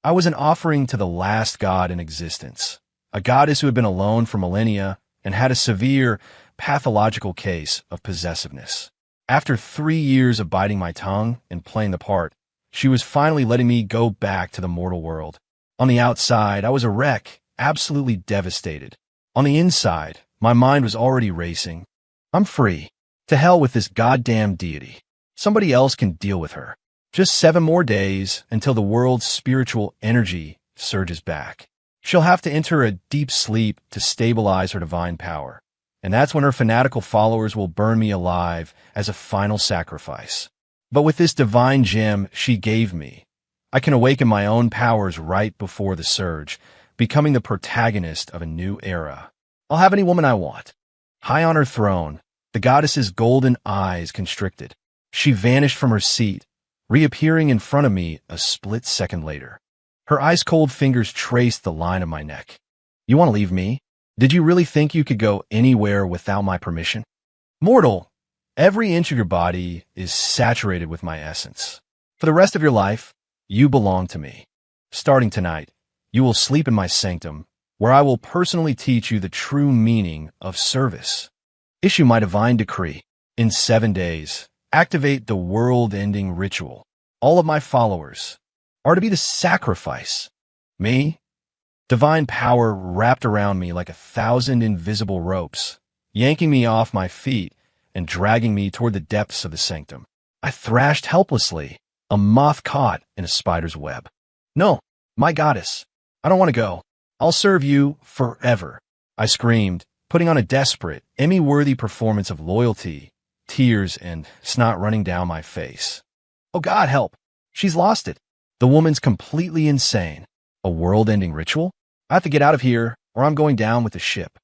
I was an offering to the last god in existence, a goddess who had been alone for millennia and had a severe, pathological case of possessiveness. After 3 years of biting my tongue and playing the part, she was finally letting me go back to the mortal world. On the outside, I was a wreck, absolutely devastated. On the inside, my mind was already racing. I'm free. To hell with this goddamn deity. Somebody else can deal with her. Just 7 more days until the world's spiritual energy surges back. She'll have to enter a deep sleep to stabilize her divine power. And that's when her fanatical followers will burn me alive as a final sacrifice. But with this divine gem she gave me, I can awaken my own powers right before the surge, becoming the protagonist of a new era. I'll have any woman I want. High on her throne, the goddess's golden eyes constricted. She vanished from her seat, reappearing in front of me a split second later. Her ice-cold fingers traced the line of my neck. You want to leave me? Did you really think you could go anywhere without my permission? Mortal, every inch of your body is saturated with my essence. For the rest of your life, you belong to me. Starting tonight, you will sleep in my sanctum, where I will personally teach you the true meaning of service. Issue my divine decree. In 7 days, activate the world-ending ritual. All of my followers are to be the sacrifice. Me? Divine power wrapped around me like 1,000 invisible ropes, yanking me off my feet and dragging me toward the depths of the sanctum. I thrashed helplessly, a moth caught in a spider's web. No, my goddess, I don't want to go. I'll serve you forever, I screamed, putting on a desperate, Emmy-worthy performance of loyalty, tears, and snot running down my face. Oh God, help! She's lost it. The woman's completely insane. A world-ending ritual? I have to get out of here, or I'm going down with the ship.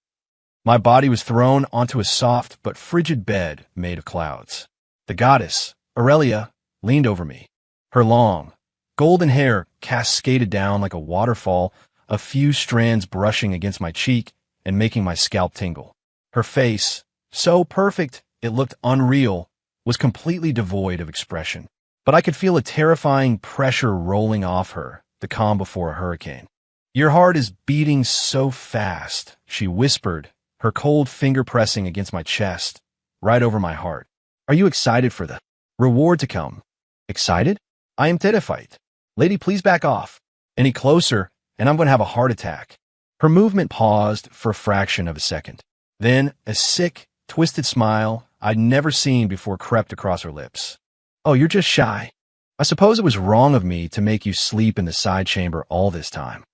My body was thrown onto a soft but frigid bed made of clouds. The goddess, Aurelia, leaned over me. Her long, golden hair cascaded down like a waterfall, a few strands brushing against my cheek and making my scalp tingle. Her face, so perfect it looked unreal, was completely devoid of expression. But I could feel a terrifying pressure rolling off her, the calm before a hurricane. Your heart is beating so fast, she whispered, her cold finger pressing against my chest, right over my heart. Are you excited for the reward to come? Excited? I am terrified. Lady, please back off. Any closer, and I'm going to have a heart attack. Her movement paused for a fraction of a second. Then, a sick, twisted smile I'd never seen before crept across her lips. Oh, you're just shy. I suppose it was wrong of me to make you sleep in the side chamber all this time.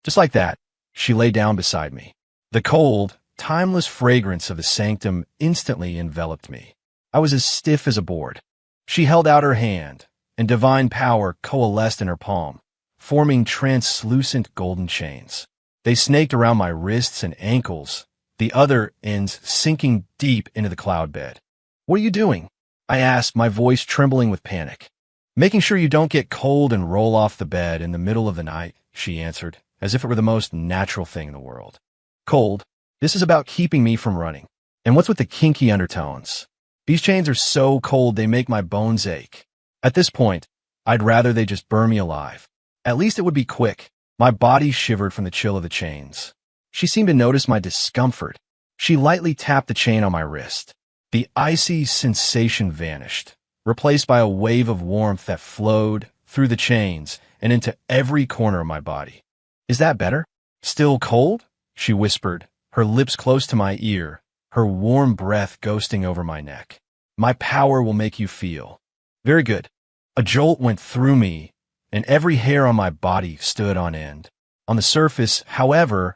Just like that, she lay down beside me. The cold, timeless fragrance of the sanctum instantly enveloped me. I was as stiff as a board. She held out her hand, and divine power coalesced in her palm, forming translucent golden chains. They snaked around my wrists and ankles, the other ends sinking deep into the cloud bed. What are you doing? I asked, my voice trembling with panic. Making sure you don't get cold and roll off the bed in the middle of the night, she answered, as if it were the most natural thing in the world. Cold? This is about keeping me from running. And what's with the kinky undertones? These chains are so cold they make my bones ache. At this point, I'd rather they just burn me alive. At least it would be quick. My body shivered from the chill of the chains. She seemed to notice my discomfort. She lightly tapped the chain on my wrist. The icy sensation vanished, replaced by a wave of warmth that flowed through the chains and into every corner of my body. Is that better? Still cold? She whispered, her lips close to my ear, her warm breath ghosting over my neck. My power will make you feel. Very good. A jolt went through me, and every hair on my body stood on end. On the surface, however,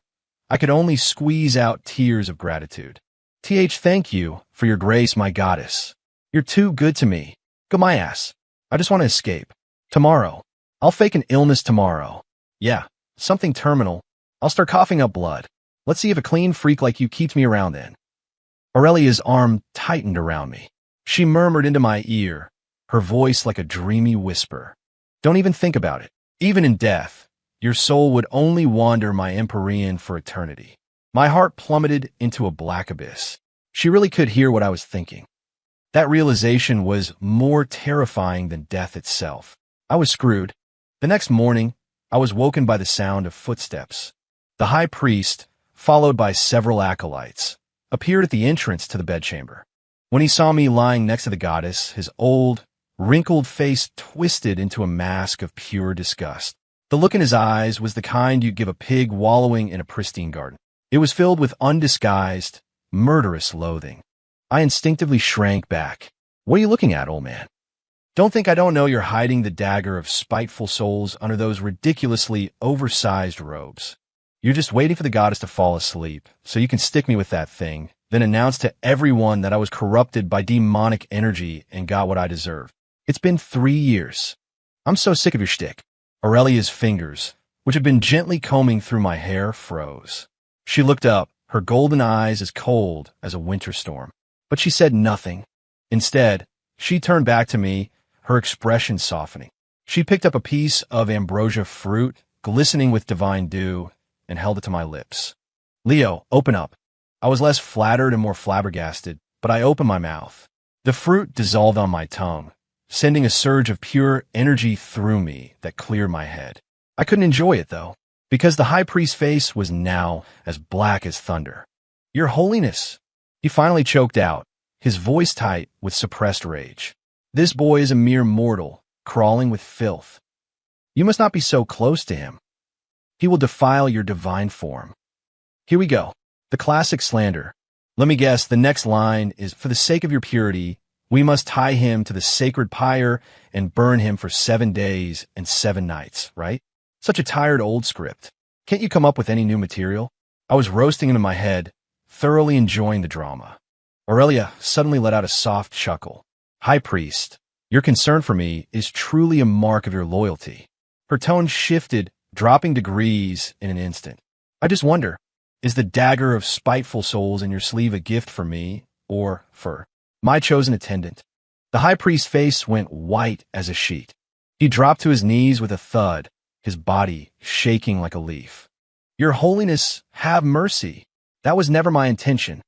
I could only squeeze out tears of gratitude. Thank you for your grace, my goddess. You're too good to me. Go my ass. I just want to escape. Tomorrow. I'll fake an illness tomorrow. Yeah, something terminal. I'll start coughing up blood. Let's see if a clean freak like you keeps me around then. Aurelia's arm tightened around me. She murmured into my ear, her voice like a dreamy whisper. Don't even think about it. Even in death, your soul would only wander my empyrean for eternity. My heart plummeted into a black abyss. She really could hear what I was thinking. That realization was more terrifying than death itself. I was screwed. The next morning, I was woken by the sound of footsteps. The high priest, followed by several acolytes, appeared at the entrance to the bedchamber. When he saw me lying next to the goddess, his old, wrinkled face twisted into a mask of pure disgust. The look in his eyes was the kind you'd give a pig wallowing in a pristine garden. It was filled with undisguised, murderous loathing. I instinctively shrank back. "What are you looking at, old man? Don't think I don't know you're hiding the dagger of spiteful souls under those ridiculously oversized robes. You're just waiting for the goddess to fall asleep so you can stick me with that thing, then announce to everyone that I was corrupted by demonic energy and got what I deserved. It's been 3 years. I'm so sick of your shtick." Aurelia's fingers, which had been gently combing through my hair, froze. She looked up, her golden eyes as cold as a winter storm. But she said nothing. Instead, she turned back to me, her expression softening. She picked up a piece of ambrosia fruit, glistening with divine dew, and held it to my lips. "Leo, open up." I was less flattered and more flabbergasted, but I opened my mouth. The fruit dissolved on my tongue, sending a surge of pure energy through me that cleared my head. I couldn't enjoy it, though, because the high priest's face was now as black as thunder. "Your Holiness," he finally choked out, his voice tight with suppressed rage. "This boy is a mere mortal, crawling with filth. You must not be so close to him. He will defile your divine form." Here we go. The classic slander. Let me guess, the next line is, "For the sake of your purity, we must tie him to the sacred pyre and burn him for 7 days and 7 nights, right? Such a tired old script. Can't you come up with any new material?" I was roasting into my head, thoroughly enjoying the drama. Aurelia suddenly let out a soft chuckle. "High priest, your concern for me is truly a mark of your loyalty." Her tone shifted, dropping degrees in an instant. "I just wonder, is the dagger of spiteful souls in your sleeve a gift for me, or for my chosen attendant?" The high priest's face went white as a sheet. He dropped to his knees with a thud, his body shaking like a leaf. "Your Holiness, have mercy. That was never my intention.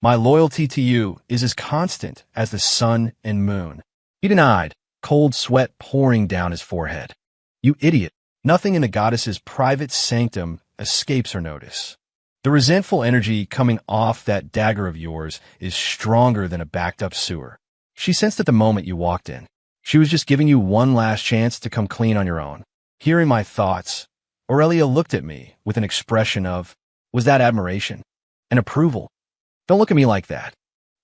My loyalty to you is as constant as the sun and moon." He denied, cold sweat pouring down his forehead. "You idiot. Nothing in the goddess's private sanctum escapes her notice. The resentful energy coming off that dagger of yours is stronger than a backed-up sewer. She sensed it the moment you walked in. She was just giving you one last chance to come clean on your own." Hearing my thoughts, Aurelia looked at me with an expression of, was that admiration? An approval? "Don't look at me like that.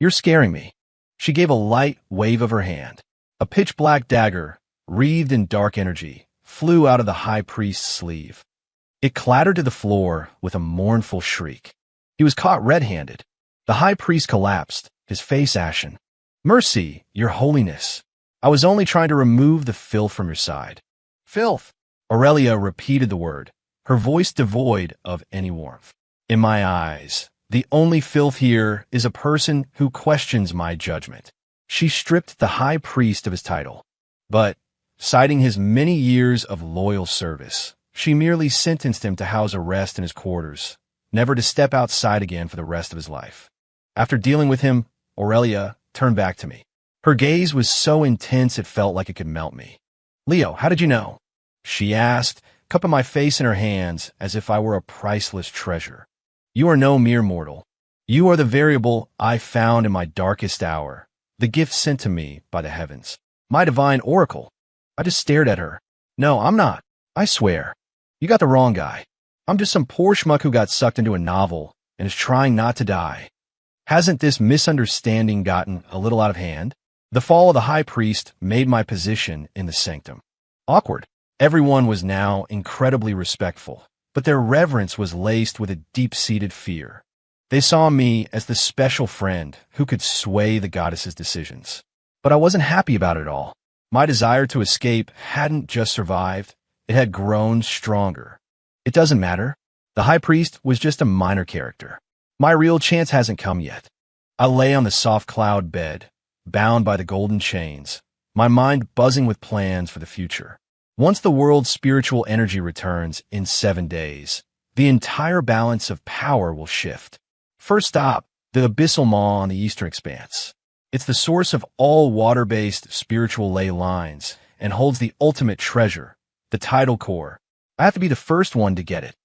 You're scaring me." She gave a light wave of her hand. A pitch-black dagger, wreathed in dark energy, flew out of the high priest's sleeve. It clattered to the floor with a mournful shriek. He was caught red-handed. The high priest collapsed, his face ashen. "Mercy, your Holiness. I was only trying to remove the filth from your side." "Filth?" Aurelia repeated the word, her voice devoid of any warmth. "In my eyes, the only filth here is a person who questions my judgment." She stripped the high priest of his title. But, citing his many years of loyal service, she merely sentenced him to house arrest in his quarters, never to step outside again for the rest of his life. After dealing with him, Aurelia turned back to me. Her gaze was so intense it felt like it could melt me. "Leo, how did you know?" she asked, cupping my face in her hands as if I were a priceless treasure. "You are no mere mortal. You are the variable I found in my darkest hour, the gift sent to me by the heavens. My divine oracle." I just stared at her. "No, I'm not. I swear. You got the wrong guy. I'm just some poor schmuck who got sucked into a novel and is trying not to die. Hasn't this misunderstanding gotten a little out of hand?" The fall of the high priest made my position in the sanctum awkward. Everyone was now incredibly respectful, but their reverence was laced with a deep-seated fear. They saw me as the special friend who could sway the goddess's decisions. But I wasn't happy about it all. My desire to escape hadn't just survived, it had grown stronger. It doesn't matter. The high priest was just a minor character. My real chance hasn't come yet. I lay on the soft cloud bed, bound by the golden chains, my mind buzzing with plans for the future. Once the world's spiritual energy returns in 7 days, the entire balance of power will shift. First stop, the abyssal maw on the eastern expanse. It's the source of all water-based spiritual ley lines and holds the ultimate treasure, the tidal core. I have to be the first one to get it.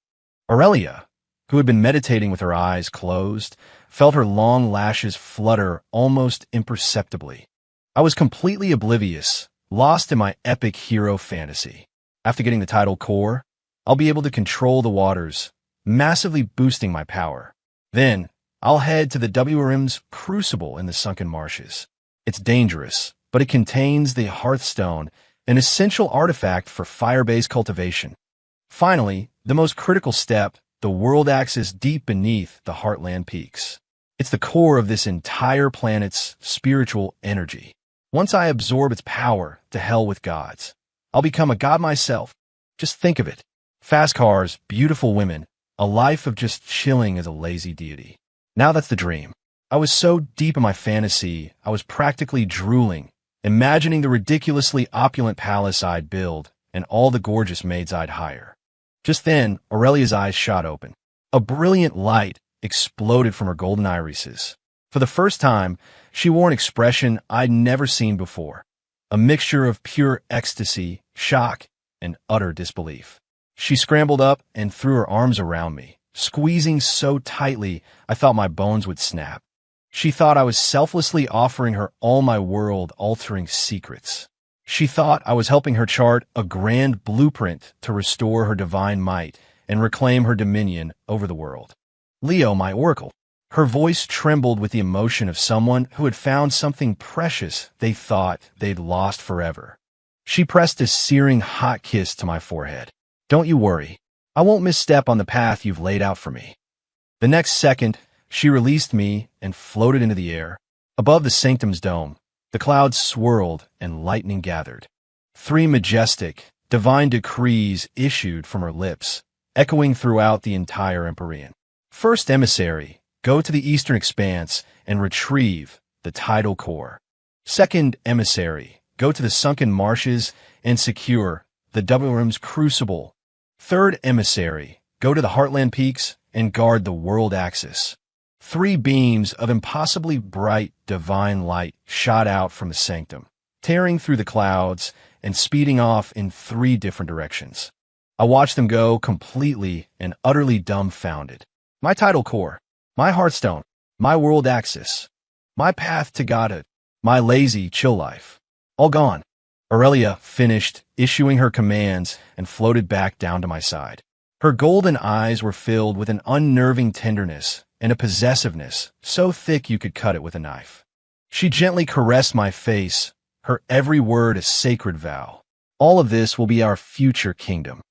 Aurelia, who had been meditating with her eyes closed, felt her long lashes flutter almost imperceptibly. I was completely oblivious, lost in my epic hero fantasy. After getting the tidal core, I'll be able to control the waters, massively boosting my power. Then, I'll head to the WRM's crucible in the sunken marshes. It's dangerous, but it contains the Hearthstone, an essential artifact for fire-based cultivation. Finally, the most critical step, the world axis deep beneath the Heartland peaks. It's the core of this entire planet's spiritual energy. Once I absorb its power, to hell with gods. I'll become a god myself. Just think of it. Fast cars, beautiful women, a life of just chilling as a lazy deity. Now that's the dream. I was so deep in my fantasy, I was practically drooling, imagining the ridiculously opulent palace I'd build and all the gorgeous maids I'd hire. Just then, Aurelia's eyes shot open. A brilliant light exploded from her golden irises. For the first time, she wore an expression I'd never seen before, a mixture of pure ecstasy, shock, and utter disbelief. She scrambled up and threw her arms around me, squeezing so tightly I thought my bones would snap. She thought I was selflessly offering her all my world-altering secrets. She thought I was helping her chart a grand blueprint to restore her divine might and reclaim her dominion over the world. Leo, my oracle. Her voice trembled with the emotion of someone who had found something precious they thought they'd lost forever. She pressed a searing hot kiss to my forehead. Don't you worry. I won't misstep on the path you've laid out for me. The next second, she released me and floated into the air. Above the sanctum's dome, the clouds swirled and lightning gathered. 3 majestic, divine decrees issued from her lips, echoing throughout the entire Empyrean. First emissary, go to the eastern expanse and retrieve the tidal core. Second emissary, go to the sunken marshes and secure the WRM's crucible. Third emissary, go to the Heartland peaks and guard the world axis. 3 beams of impossibly bright divine light shot out from the sanctum, tearing through the clouds and speeding off in 3 different directions. I watched them go completely and utterly dumbfounded. My tidal core, my Hearthstone, my world axis, my path to godhood, my lazy, chill life. All gone. Aurelia finished issuing her commands and floated back down to my side. Her golden eyes were filled with an unnerving tenderness and a possessiveness so thick you could cut it with a knife. She gently caressed my face, her every word a sacred vow. All of this will be our future kingdom.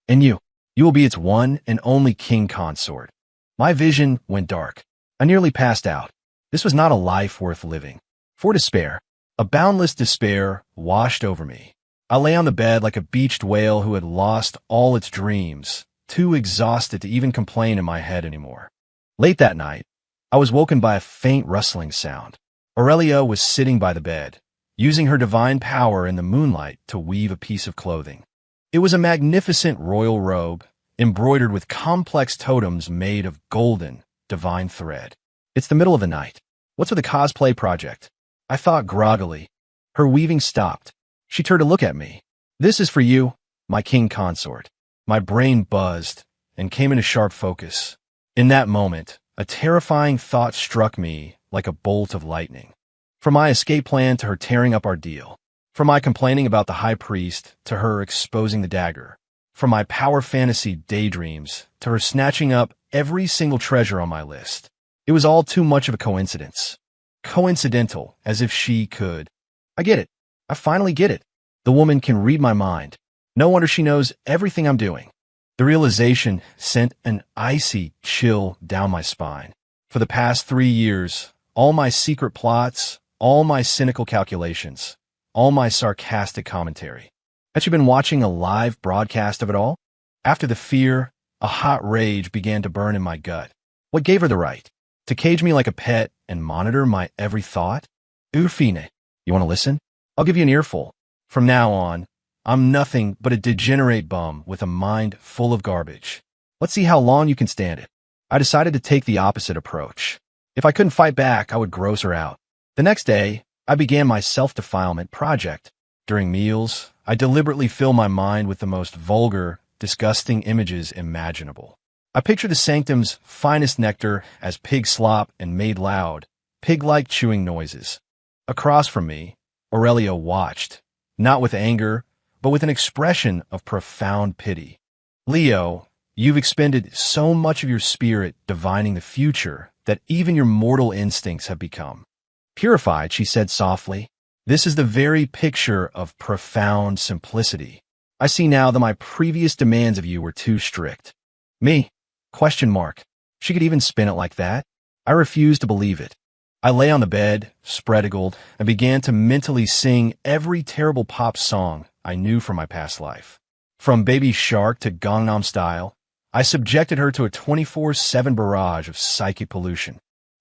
And you will be its one and only king consort. My vision went dark. I nearly passed out. This was not a life worth living. For despair, a boundless despair washed over me. I lay on the bed like a beached whale who had lost all its dreams, too exhausted to even complain in my head anymore. Late that night, I was woken by a faint rustling sound. Aurelia was sitting by the bed, using her divine power in the moonlight to weave a piece of clothing. It was a magnificent royal robe, embroidered with complex totems made of golden, divine thread. It's the middle of the night. What's with the cosplay project? I thought groggily. Her weaving stopped. She turned to look at me. This is for you, my king consort. My brain buzzed and came into sharp focus. In that moment, a terrifying thought struck me like a bolt of lightning. From my escape plan to her tearing up our deal. From my complaining about the high priest to her exposing the dagger. From my power fantasy daydreams to her snatching up every single treasure on my list. It was all too much of a coincidence. Coincidental, as if she could. I get it. I finally get it. The woman can read my mind. No wonder she knows everything I'm doing. The realization sent an icy chill down my spine. For the past 3 years, all my secret plots, all my cynical calculations, all my sarcastic commentary. Had she been watching a live broadcast of it all? After the fear, a hot rage began to burn in my gut. What gave her the right? To cage me like a pet and monitor my every thought? Ufine, you want to listen? I'll give you an earful. From now on, I'm nothing but a degenerate bum with a mind full of garbage. Let's see how long you can stand it. I decided to take the opposite approach. If I couldn't fight back, I would gross her out. The next day, I began my self-defilement project. During meals, I deliberately fill my mind with the most vulgar, disgusting images imaginable. I pictured the sanctum's finest nectar as pig slop and made loud, pig-like chewing noises. Across from me, Aurelia watched, not with anger, but with an expression of profound pity. Leo, you've expended so much of your spirit divining the future that even your mortal instincts have become purified, she said softly. This is the very picture of profound simplicity. I see now that my previous demands of you were too strict. Me? Question mark. She could even spin it like that? I refused to believe it. I lay on the bed, spread-eagled, and began to mentally sing every terrible pop song I knew from my past life. From Baby Shark to Gangnam Style, I subjected her to a 24/7 barrage of psychic pollution.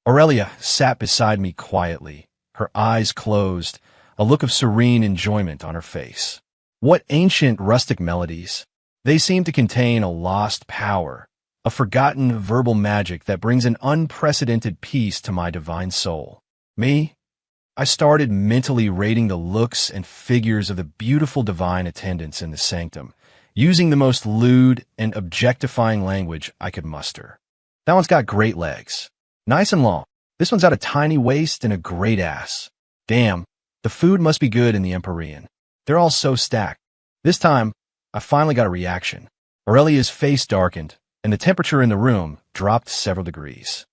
Aurelia sat beside me quietly, her eyes closed, a look of serene enjoyment on her face. What ancient rustic melodies! They seem to contain a lost power, a forgotten verbal magic that brings an unprecedented peace to my divine soul. Me? I started mentally rating the looks and figures of the beautiful divine attendants in the sanctum, using the most lewd and objectifying language I could muster. That one's got great legs. Nice and long. This one's got a tiny waist and a great ass. Damn, the food must be good in the Empyrean. They're all so stacked. This time, I finally got a reaction. Aurelia's face darkened, and the temperature in the room dropped several degrees.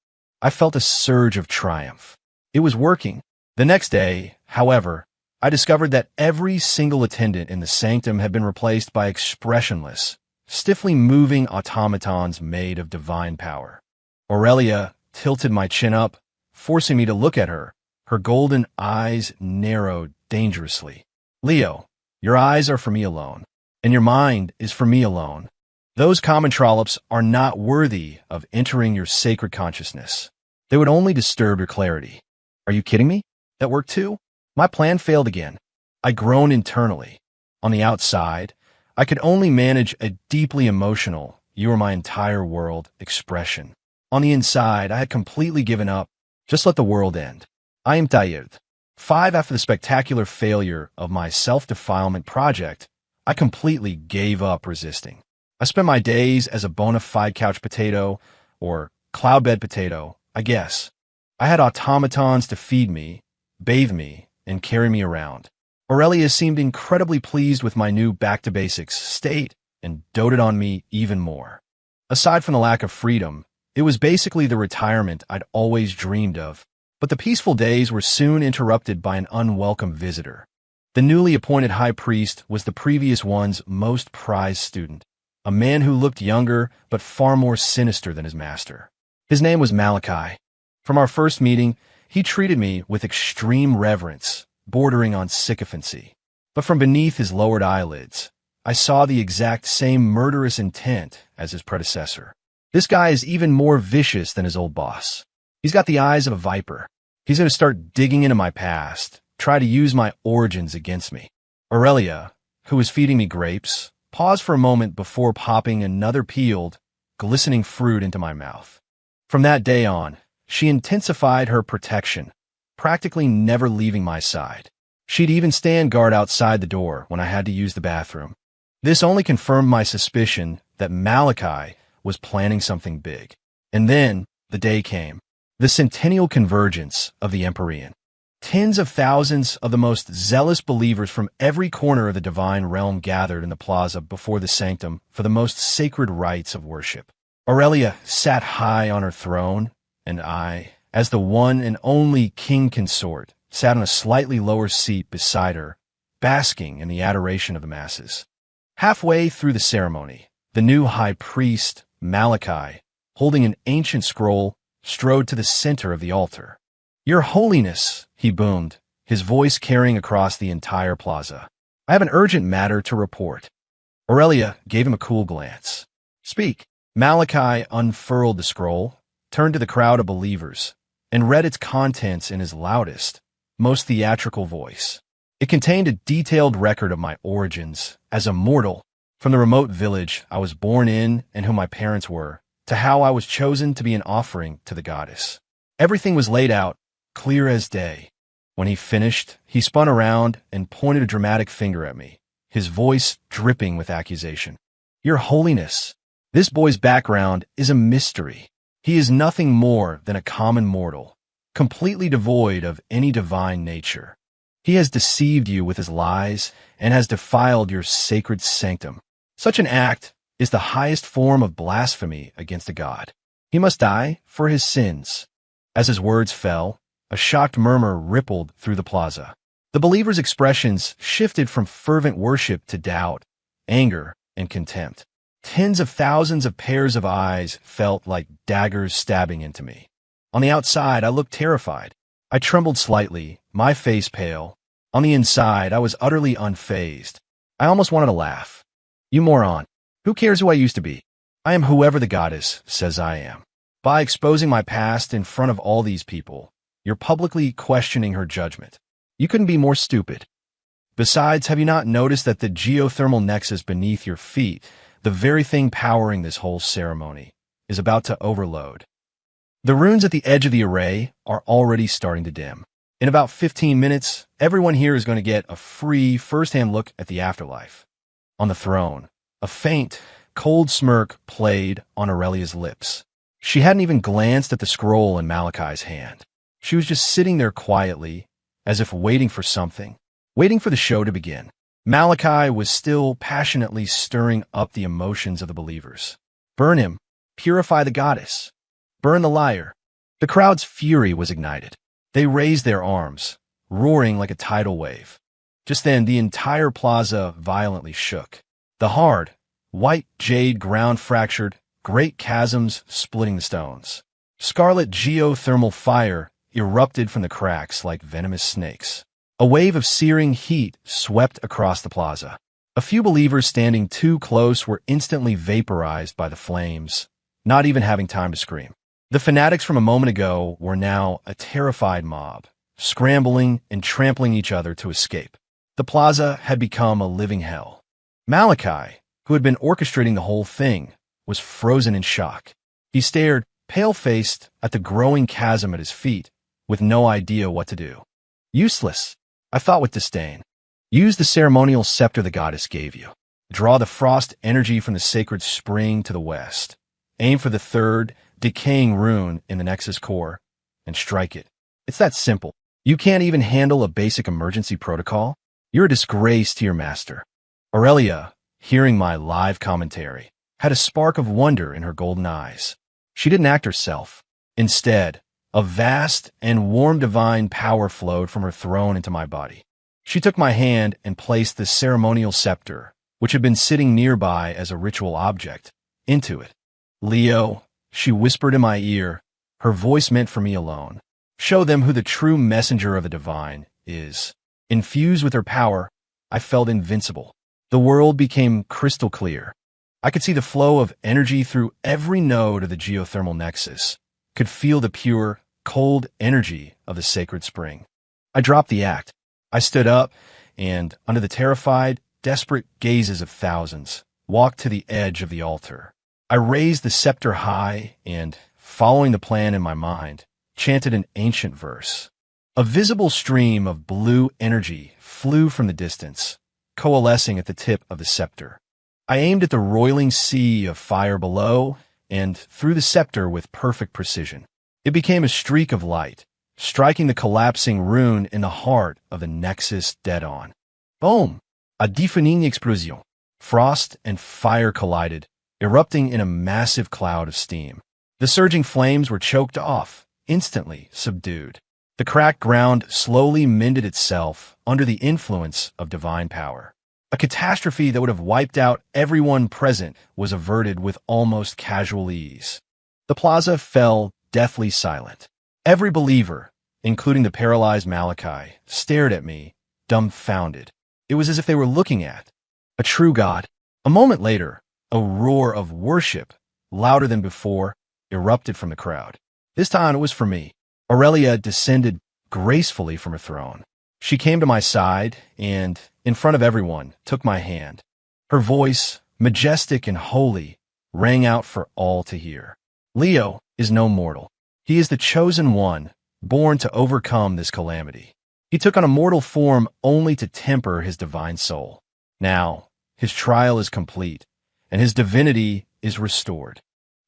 I felt a surge of triumph. It was working. The next day, however, I discovered that every single attendant in the sanctum had been replaced by expressionless, stiffly moving automatons made of divine power. Aurelia tilted my chin up, forcing me to look at her. Her golden eyes narrowed dangerously. Leo, your eyes are for me alone, and your mind is for me alone. Those common trollops are not worthy of entering your sacred consciousness. They would only disturb your clarity. Are you kidding me? That worked too? My plan failed again. I groaned internally. On the outside, I could only manage a deeply emotional, you are my entire world expression. On the inside, I had completely given up. Just let the world end. I am tired. 5 after the spectacular failure of my self-defilement project, I completely gave up resisting. I spent my days as a bona fide couch potato, or cloudbed potato, I guess. I had automatons to feed me, bathe me, and carry me around. Aurelia seemed incredibly pleased with my new back-to-basics state and doted on me even more. Aside from the lack of freedom, it was basically the retirement I'd always dreamed of. But the peaceful days were soon interrupted by an unwelcome visitor. The newly appointed high priest was the previous one's most prized student, a man who looked younger but far more sinister than his master. His name was Malachi. From our first meeting, he treated me with extreme reverence, bordering on sycophancy. But from beneath his lowered eyelids, I saw the exact same murderous intent as his predecessor. This guy is even more vicious than his old boss. He's got the eyes of a viper. He's going to start digging into my past, try to use my origins against me. Aurelia, who was feeding me grapes, paused for a moment before popping another peeled, glistening fruit into my mouth. From that day on, she intensified her protection, practically never leaving my side. She'd even stand guard outside the door when I had to use the bathroom. This only confirmed my suspicion that Malachi was planning something big. And then the day came. The centennial convergence of the Empyrean. Tens of thousands of the most zealous believers from every corner of the divine realm gathered in the plaza before the sanctum for the most sacred rites of worship. Aurelia sat high on her throne, and I, as the one and only king consort, sat on a slightly lower seat beside her, basking in the adoration of the masses. Halfway through the ceremony, the new high priest, Malachi, holding an ancient scroll, strode to the center of the altar. Your Holiness, he boomed, his voice carrying across the entire plaza. I have an urgent matter to report. Aurelia gave him a cool glance. Speak. Malachi unfurled the scroll, turned to the crowd of believers, and read its contents in his loudest, most theatrical voice. It contained a detailed record of my origins as a mortal, from the remote village I was born in and who my parents were, to how I was chosen to be an offering to the goddess. Everything was laid out, clear as day. When he finished, he spun around and pointed a dramatic finger at me, his voice dripping with accusation. Your Holiness, this boy's background is a mystery. He is nothing more than a common mortal, completely devoid of any divine nature. He has deceived you with his lies and has defiled your sacred sanctum. Such an act is the highest form of blasphemy against a god. He must die for his sins. As his words fell, a shocked murmur rippled through the plaza. The believers' expressions shifted from fervent worship to doubt, anger, and contempt. Tens of thousands of pairs of eyes felt like daggers stabbing into me. On the outside, I looked terrified. I trembled slightly, my face pale. On the inside, I was utterly unfazed. I almost wanted to laugh. You moron. Who cares who I used to be? I am whoever the goddess says I am. By exposing my past in front of all these people, you're publicly questioning her judgment. You couldn't be more stupid. Besides, have you not noticed that the geothermal nexus beneath your feet, the very thing powering this whole ceremony, is about to overload? The runes at the edge of the array are already starting to dim. In about 15 minutes, everyone here is going to get a free first-hand look at the afterlife. On the throne, a faint, cold smirk played on Aurelia's lips. She hadn't even glanced at the scroll in Malachi's hand. She was just sitting there quietly, as if waiting for something, waiting for the show to begin. Malachi was still passionately stirring up the emotions of the believers. Burn him, purify the goddess, burn the liar. The crowd's fury was ignited. They raised their arms, roaring like a tidal wave. Just then, the entire plaza violently shook. The hard, white jade ground fractured, great chasms splitting the stones. Scarlet geothermal fire erupted from the cracks like venomous snakes. A wave of searing heat swept across the plaza. A few believers standing too close were instantly vaporized by the flames, not even having time to scream. The fanatics from a moment ago were now a terrified mob, scrambling and trampling each other to escape. The plaza had become a living hell. Malachi, who had been orchestrating the whole thing, was frozen in shock. He stared, pale-faced, at the growing chasm at his feet, with no idea what to do. Useless, I thought with disdain. Use the ceremonial scepter the goddess gave you. Draw the frost energy from the sacred spring to the west. Aim for the third, decaying rune in the nexus core, and strike it. It's that simple. You can't even handle a basic emergency protocol? You're a disgrace to your master. Aurelia, hearing my live commentary, had a spark of wonder in her golden eyes. She didn't act herself. Instead, a vast and warm divine power flowed from her throne into my body. She took my hand and placed the ceremonial scepter, which had been sitting nearby as a ritual object, into it. Leo, she whispered in my ear, her voice meant for me alone. Show them who the true messenger of the divine is. Infused with her power, I felt invincible. The world became crystal clear. I could see the flow of energy through every node of the geothermal nexus, could feel the pure, cold energy of the sacred spring. I dropped the act. I stood up and, under the terrified, desperate gazes of thousands, walked to the edge of the altar. I raised the scepter high and, following the plan in my mind, chanted an ancient verse. A visible stream of blue energy flew from the distance, coalescing at the tip of the scepter. I aimed at the roiling sea of fire below and threw the scepter with perfect precision. It became a streak of light, striking the collapsing rune in the heart of the nexus dead-on. Boom! A deafening explosion. Frost and fire collided, erupting in a massive cloud of steam. The surging flames were choked off, instantly subdued. The cracked ground slowly mended itself under the influence of divine power. A catastrophe that would have wiped out everyone present was averted with almost casual ease. The plaza fell deathly silent. Every believer, including the paralyzed Malachi, stared at me, dumbfounded. It was as if they were looking at a true God. A moment later, a roar of worship, louder than before, erupted from the crowd. This time it was for me. Aurelia descended gracefully from her throne. She came to my side and, in front of everyone, took my hand. Her voice, majestic and holy, rang out for all to hear. Leo is no mortal. He is the chosen one, born to overcome this calamity. He took on a mortal form only to temper his divine soul. Now, his trial is complete, and his divinity is restored.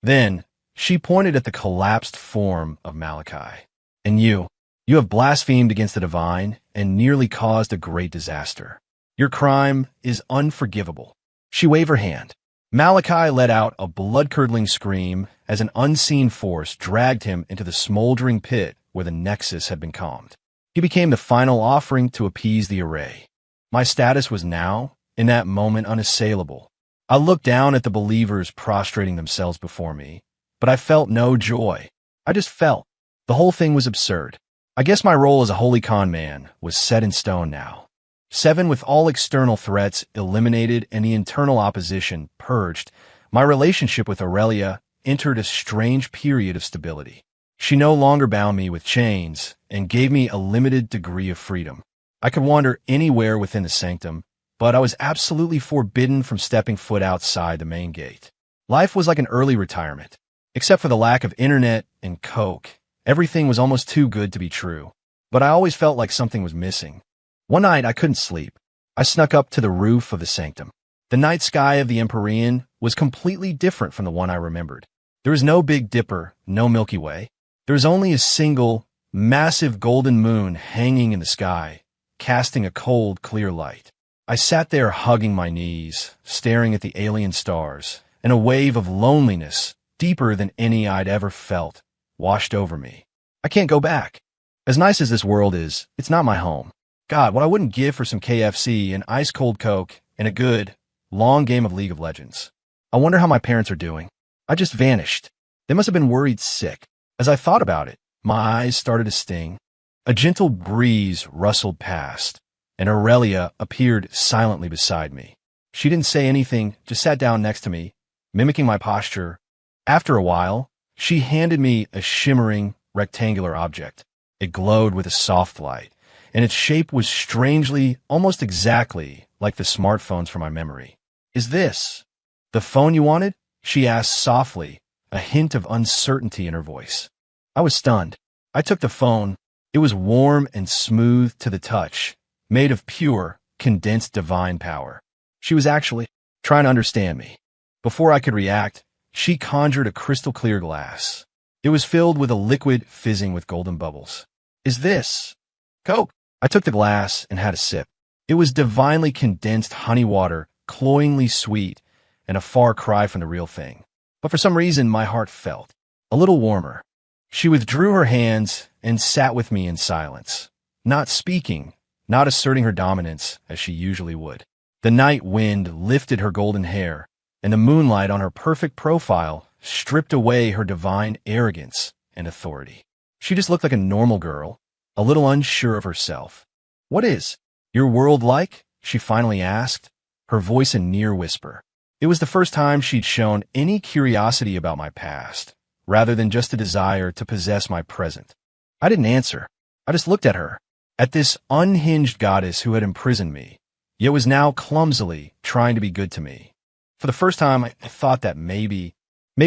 Then she pointed at the collapsed form of Malachi. And you have blasphemed against the divine and nearly caused a great disaster. Your crime is unforgivable. She waved her hand. Malachi let out a blood-curdling scream as an unseen force dragged him into the smoldering pit where the nexus had been calmed. He became the final offering to appease the array. My status was now, in that moment, unassailable. I looked down at the believers prostrating themselves before me, but I felt no joy. I just felt. The whole thing was absurd. I guess my role as a holy con man was set in stone now. 7, with all external threats eliminated and the internal opposition purged, my relationship with Aurelia entered a strange period of stability. She no longer bound me with chains and gave me a limited degree of freedom. I could wander anywhere within the sanctum, but I was absolutely forbidden from stepping foot outside the main gate. Life was like an early retirement. Except for the lack of internet and coke, everything was almost too good to be true. But I always felt like something was missing. One night I couldn't sleep. I snuck up to the roof of the sanctum. The night sky of the Empyrean was completely different from the one I remembered. There was no Big Dipper, no Milky Way. There was only a single, massive golden moon hanging in the sky, casting a cold, clear light. I sat there hugging my knees, staring at the alien stars, and a wave of loneliness, deeper than any I'd ever felt, washed over me. I can't go back. As nice as this world is, it's not my home. God, what I wouldn't give for some KFC and ice-cold Coke and a good, long game of League of Legends. I wonder how my parents are doing. I just vanished. They must have been worried sick. As I thought about it, my eyes started to sting. A gentle breeze rustled past, and Aurelia appeared silently beside me. She didn't say anything, just sat down next to me, mimicking my posture. After a while, she handed me a shimmering, rectangular object. It glowed with a soft light, and its shape was strangely, almost exactly, like the smartphones from my memory. "Is this the phone you wanted?" she asked softly, a hint of uncertainty in her voice. I was stunned. I took the phone. It was warm and smooth to the touch, made of pure, condensed divine power. She was actually trying to understand me. Before I could react, she conjured a crystal-clear glass. It was filled with a liquid fizzing with golden bubbles. "Is this Coke?" I took the glass and had a sip. It was divinely condensed honey water, cloyingly sweet, and a far cry from the real thing. But for some reason, my heart felt a little warmer. She withdrew her hands and sat with me in silence, not speaking, not asserting her dominance as she usually would. The night wind lifted her golden hair, and the moonlight on her perfect profile stripped away her divine arrogance and authority. She just looked like a normal girl, a little unsure of herself. "What is your world like?" she finally asked, her voice a near whisper. It was the first time she'd shown any curiosity about my past, rather than just a desire to possess my present. I didn't answer. I just looked at her, at this unhinged goddess who had imprisoned me, yet was now clumsily trying to be good to me. For the first time, I thought that maybe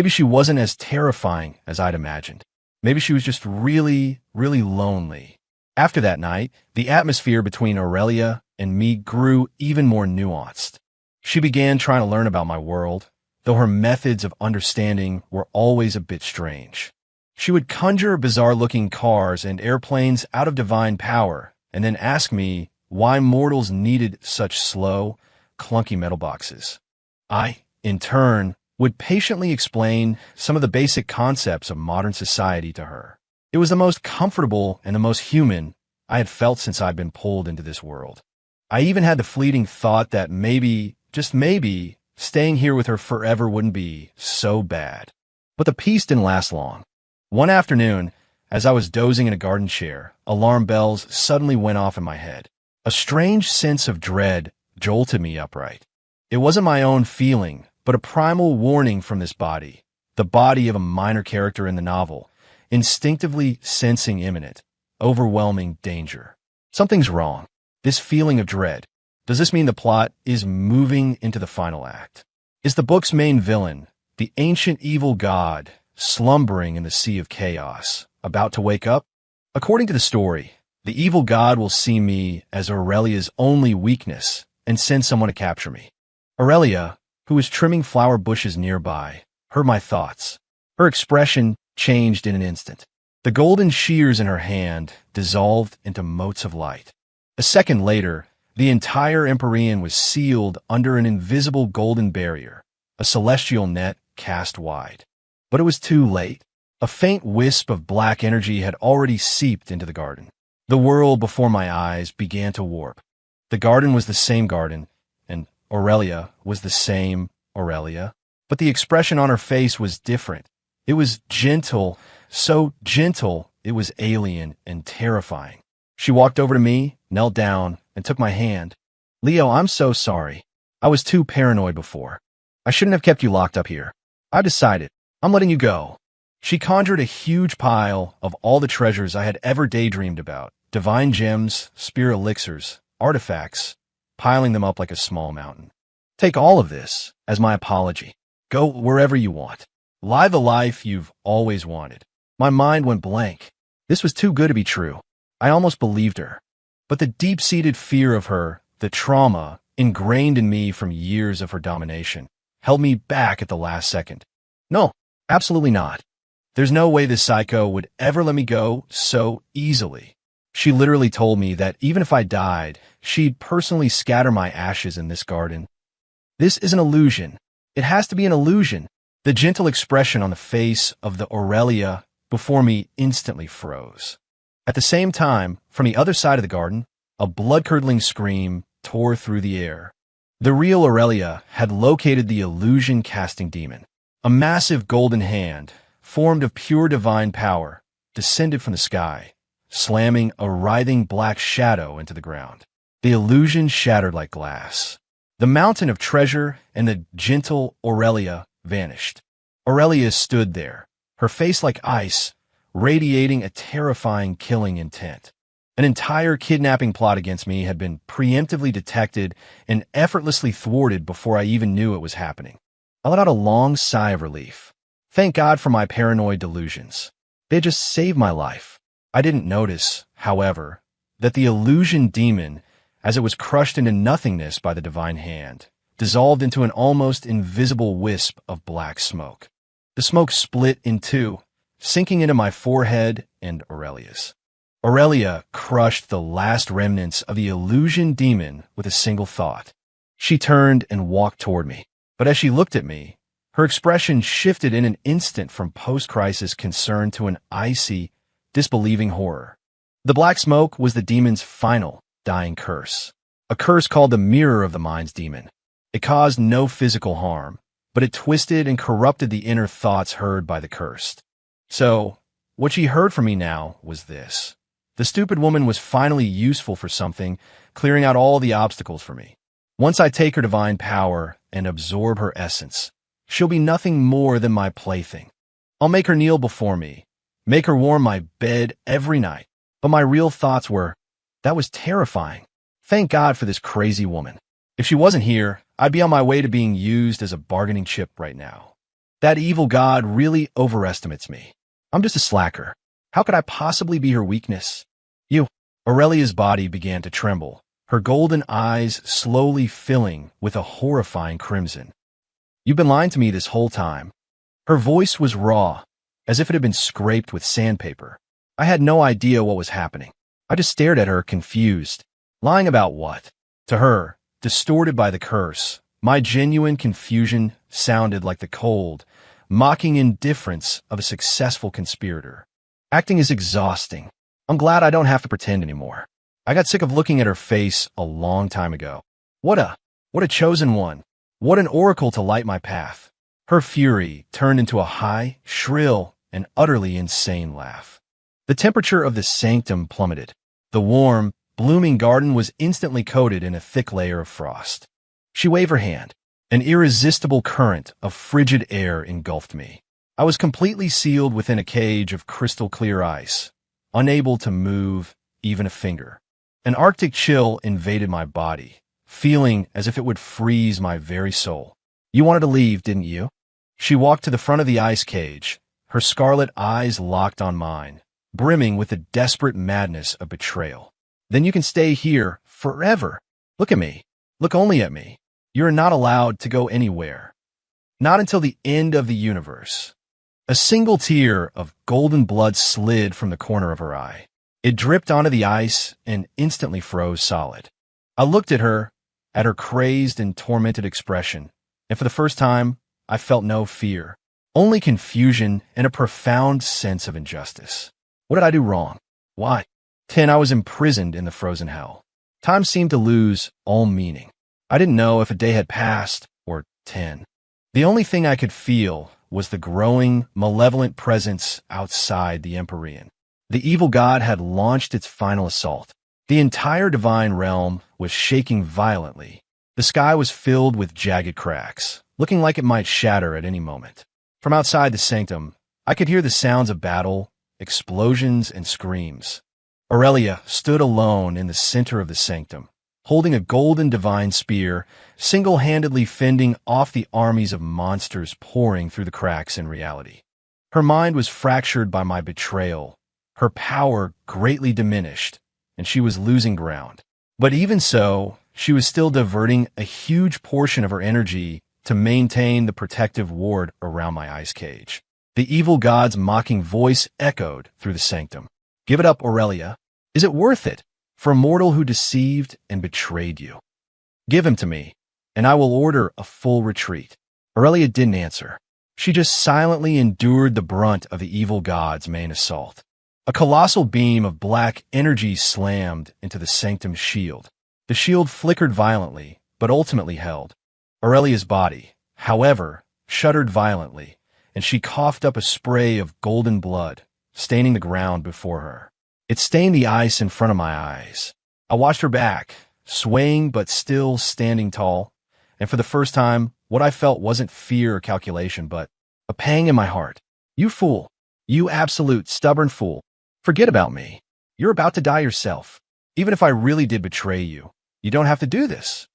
she wasn't as terrifying as I'd imagined. Maybe she was just really, really lonely. After that night, the atmosphere between Aurelia and me grew even more nuanced. She began trying to learn about my world, though her methods of understanding were always a bit strange. She would conjure bizarre-looking cars and airplanes out of divine power, and then ask me why mortals needed such slow, clunky metal boxes. I, in turn, would patiently explain some of the basic concepts of modern society to her. It was the most comfortable and the most human I had felt since I'd been pulled into this world. I even had the fleeting thought that maybe, just maybe, staying here with her forever wouldn't be so bad. But the peace didn't last long. One afternoon, as I was dozing in a garden chair, alarm bells suddenly went off in my head. A strange sense of dread jolted me upright. It wasn't my own feeling, but a primal warning from this body, the body of a minor character in the novel, instinctively sensing imminent, overwhelming danger. Something's wrong. This feeling of dread. Does this mean the plot is moving into the final act? Is the book's main villain, the ancient evil god, slumbering in the sea of chaos, about to wake up? According to the story, the evil god will see me as Aurelia's only weakness and send someone to capture me. Aurelia, who was trimming flower bushes nearby, heard my thoughts. Her expression changed in an instant. The golden shears in her hand dissolved into motes of light. A second later, the entire Empyrean was sealed under an invisible golden barrier, a celestial net cast wide. But it was too late. A faint wisp of black energy had already seeped into the garden. The world before my eyes began to warp. The garden was the same garden, and Aurelia was the same Aurelia, but the expression on her face was different. It was gentle, so gentle it was alien and terrifying. She walked over to me, knelt down, and took my hand. "Leo, I'm so sorry. I was too paranoid before. I shouldn't have kept you locked up here. I've decided. I'm letting you go." She conjured a huge pile of all the treasures I had ever daydreamed about. Divine gems, spirit elixirs, artifacts, piling them up like a small mountain. "Take all of this as my apology. Go wherever you want. Live the life you've always wanted." My mind went blank. This was too good to be true. I almost believed her. But the deep-seated fear of her, the trauma ingrained in me from years of her domination, held me back at the last second. No, absolutely not. There's no way this psycho would ever let me go so easily. She literally told me that even if I died, she'd personally scatter my ashes in this garden. This is an illusion. It has to be an illusion. The gentle expression on the face of the Aurelia before me instantly froze. At the same time, from the other side of the garden, a blood-curdling scream tore through the air. The real Aurelia had located the illusion-casting demon. A massive golden hand, formed of pure divine power, descended from the sky, slamming a writhing black shadow into the ground. The illusion shattered like glass. The mountain of treasure and the gentle Aurelia vanished. Aurelia stood there, her face like ice, radiating a terrifying killing intent. An entire kidnapping plot against me had been preemptively detected and effortlessly thwarted before I even knew it was happening. I let out a long sigh of relief. Thank God for my paranoid delusions. They just saved my life. I didn't notice, however, that the illusion demon, as it was crushed into nothingness by the divine hand, dissolved into an almost invisible wisp of black smoke. The smoke split in two, sinking into my forehead and Aurelia's. Aurelia crushed the last remnants of the illusion demon with a single thought. She turned and walked toward me, but as she looked at me, her expression shifted in an instant from post-crisis concern to an icy, disbelieving horror. The black smoke was the demon's final, dying curse, a curse called the mirror of the mind's demon. It caused no physical harm, but it twisted and corrupted the inner thoughts heard by the cursed. So, what she heard from me now was this. The stupid woman was finally useful for something, clearing out all the obstacles for me. Once I take her divine power and absorb her essence, she'll be nothing more than my plaything. I'll make her kneel before me, make her warm my bed every night. But my real thoughts were, that was terrifying. Thank God for this crazy woman. If she wasn't here, I'd be on my way to being used as a bargaining chip right now. That evil god really overestimates me. I'm just a slacker. How could I possibly be her weakness? You. Aurelia's body began to tremble, her golden eyes slowly filling with a horrifying crimson. You've been lying to me this whole time. Her voice was raw, as if it had been scraped with sandpaper. I had no idea what was happening. I just stared at her, confused. Lying about what? To her, distorted by the curse, my genuine confusion sounded like the cold, mocking indifference of a successful conspirator. Acting is exhausting. I'm glad I don't have to pretend anymore. I got sick of looking at her face a long time ago. What a chosen one. What an oracle to light my path. Her fury turned into a high, shrill, and utterly insane laugh. The temperature of the sanctum plummeted. The warm, blooming garden was instantly coated in a thick layer of frost. She waved her hand. An irresistible current of frigid air engulfed me. I was completely sealed within a cage of crystal-clear ice, unable to move even a finger. An arctic chill invaded my body, feeling as if it would freeze my very soul. You wanted to leave, didn't you? She walked to the front of the ice cage, her scarlet eyes locked on mine, brimming with the desperate madness of betrayal. Then you can stay here forever. Look at me. Look only at me. You're not allowed to go anywhere. Not until the end of the universe. A single tear of golden blood slid from the corner of her eye. It dripped onto the ice and instantly froze solid. I looked at her crazed and tormented expression, and for the first time, I felt no fear, only confusion and a profound sense of injustice. What did I do wrong? Why? 10. I was imprisoned in the frozen hell. Time seemed to lose all meaning. I didn't know if a day had passed or 10. The only thing I could feel was the growing, malevolent presence outside the Empyrean. The evil god had launched its final assault. The entire divine realm was shaking violently. The sky was filled with jagged cracks, looking like it might shatter at any moment. From outside the sanctum, I could hear the sounds of battle, explosions, and screams. Aurelia stood alone in the center of the sanctum, holding a golden divine spear, single-handedly fending off the armies of monsters pouring through the cracks in reality. Her mind was fractured by my betrayal, her power greatly diminished, and she was losing ground. But even so, she was still diverting a huge portion of her energy to maintain the protective ward around my ice cage. The evil god's mocking voice echoed through the sanctum. Give it up, Aurelia. Is it worth it for a mortal who deceived and betrayed you? Give him to me, and I will order a full retreat. Aurelia didn't answer. She just silently endured the brunt of the evil god's main assault. A colossal beam of black energy slammed into the sanctum's shield. The shield flickered violently, but ultimately held. Aurelia's body, however, shuddered violently, and she coughed up a spray of golden blood, staining the ground before her. It stained the ice in front of my eyes. I watched her back, swaying but still standing tall, and for the first time, what I felt wasn't fear or calculation, but a pang in my heart. You fool. You absolute stubborn fool. Forget about me. You're about to die yourself. Even if I really did betray you, you don't have to do this.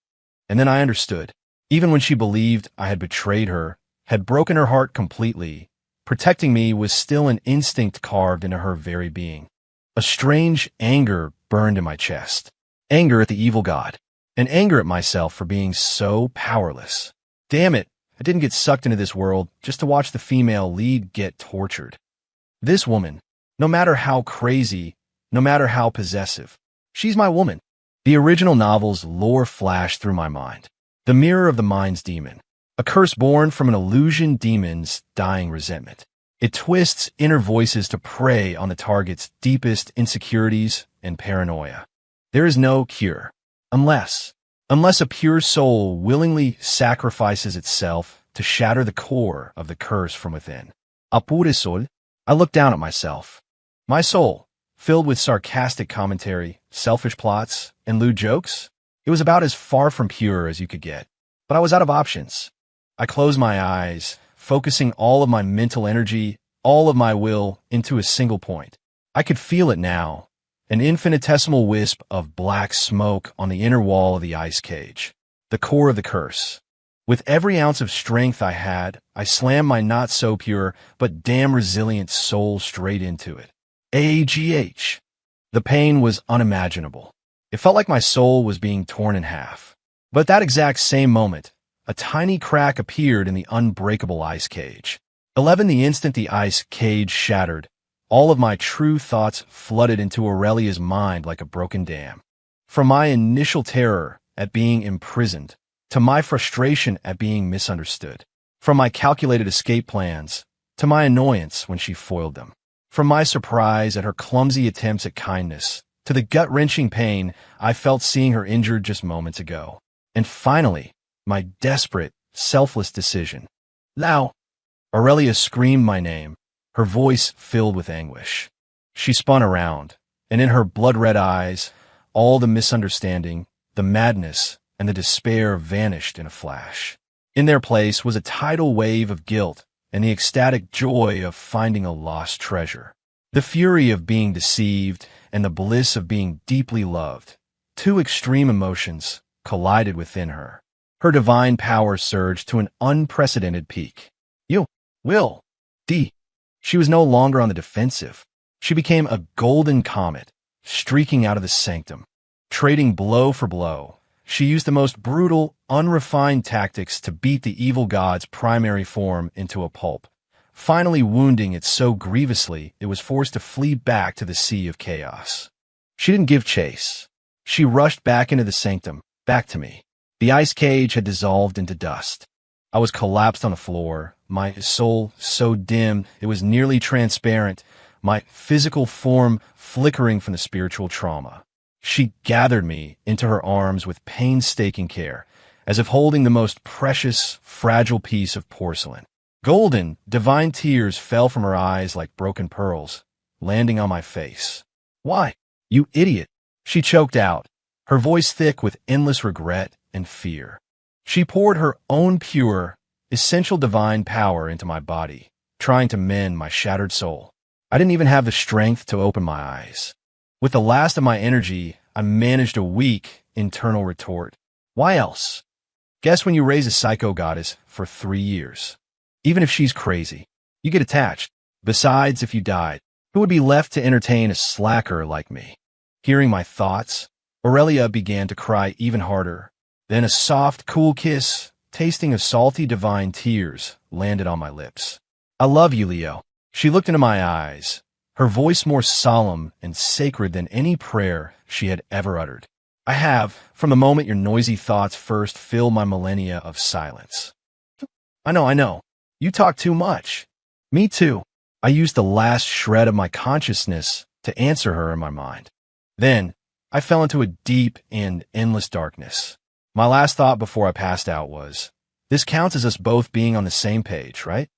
And then I understood. Even when she believed I had betrayed her, had broken her heart completely, protecting me was still an instinct carved into her very being. A strange anger burned in my chest. Anger at the evil god, and anger at myself for being so powerless. Damn it, I didn't get sucked into this world just to watch the female lead get tortured. This woman, no matter how crazy, no matter how possessive, she's my woman. The original novel's lore flashed through my mind. The mirror of the mind's demon. A curse born from an illusion demon's dying resentment. It twists inner voices to prey on the target's deepest insecurities and paranoia. There is no cure, unless a pure soul willingly sacrifices itself to shatter the core of the curse from within. A pure soul, I looked down at myself. My soul, filled with sarcastic commentary, selfish plots, and lewd jokes, it was about as far from pure as you could get. But I was out of options. I closed my eyes, focusing all of my mental energy, all of my will, into a single point. I could feel it now, an infinitesimal wisp of black smoke on the inner wall of the ice cage, the core of the curse. With every ounce of strength I had, I slammed my not-so-pure, but damn resilient soul straight into it. AGH. The pain was unimaginable. It felt like my soul was being torn in half. But at that exact same moment, a tiny crack appeared in the unbreakable ice cage. 11. The instant the ice cage shattered, all of my true thoughts flooded into Aurelia's mind like a broken dam. From my initial terror at being imprisoned, to my frustration at being misunderstood. From my calculated escape plans, to my annoyance when she foiled them. From my surprise at her clumsy attempts at kindness, to the gut-wrenching pain I felt seeing her injured just moments ago. And finally, my desperate, selfless decision. Now, Aurelia screamed my name, her voice filled with anguish. She spun around, and in her blood-red eyes, all the misunderstanding, the madness, and the despair vanished in a flash. In their place was a tidal wave of guilt and the ecstatic joy of finding a lost treasure. The fury of being deceived and the bliss of being deeply loved. Two extreme emotions collided within her. Her divine power surged to an unprecedented peak. She was no longer on the defensive. She became a golden comet, streaking out of the sanctum. Trading blow for blow, She used the most brutal, unrefined tactics to beat the evil god's primary form into a pulp, finally wounding it so grievously it was forced to flee back to the sea of chaos. She didn't give chase. She rushed back into the sanctum, back to me. The ice cage had dissolved into dust. I was collapsed on the floor, my soul so dim it was nearly transparent, my physical form flickering from the spiritual trauma. She gathered me into her arms with painstaking care, as if holding the most precious, fragile piece of porcelain. Golden, divine tears fell from her eyes like broken pearls, landing on my face. "Why, you idiot?" she choked out, her voice thick with endless regret and fear. She poured her own pure, essential divine power into my body, trying to mend my shattered soul. I didn't even have the strength to open my eyes. With the last of my energy, I managed a weak, internal retort. Why else? Guess when you raise a psycho goddess for 3 years. Even if she's crazy, you get attached. Besides, if you died, who would be left to entertain a slacker like me? Hearing my thoughts, Aurelia began to cry even harder. Then a soft, cool kiss, tasting of salty divine tears, landed on my lips. "I love you, Leo." She looked into my eyes, her voice more solemn and sacred than any prayer she had ever uttered. "I have, from the moment your noisy thoughts first filled my millennia of silence." I know. You talk too much." "Me too." I used the last shred of my consciousness to answer her in my mind. Then, I fell into a deep and endless darkness. My last thought before I passed out was, this counts as us both being on the same page, right?